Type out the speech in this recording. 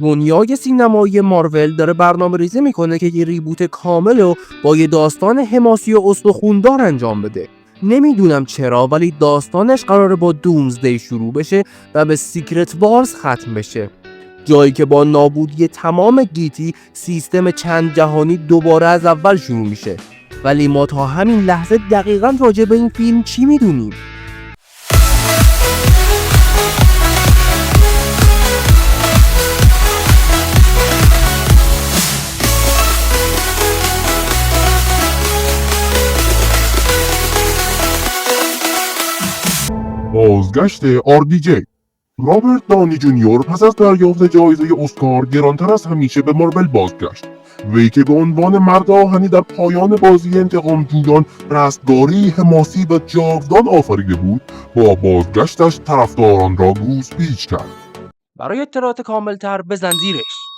دنیای سینمایی مارول داره برنامه‌ریزی میکنه که یه ریبوت کامل رو با یه داستان حماسی و استخوندار انجام بده. نمیدونم چرا، ولی داستانش قراره با دومزدی شروع بشه و به سیکرت وارز ختم بشه، جایی که با نابودی تمام گیتی سیستم چند جهانی دوباره از اول شروع میشه. ولی ما تا همین لحظه دقیقاً راجع به این فیلم چی میدونیم؟ بازگشت RDJ. رابرت دانی جونیور پس از دریافت جایزه اسکار گرانتر از همیشه به مارول بازگشت. وی که به عنوان مرد آهنی در پایان بازی انتقام جویان رستگاری حماسی و جاودان آفریده بود، با بازگشتش طرفداران را گوسپیچ کرد. برای اطلاعات کاملتر بزن زیرش.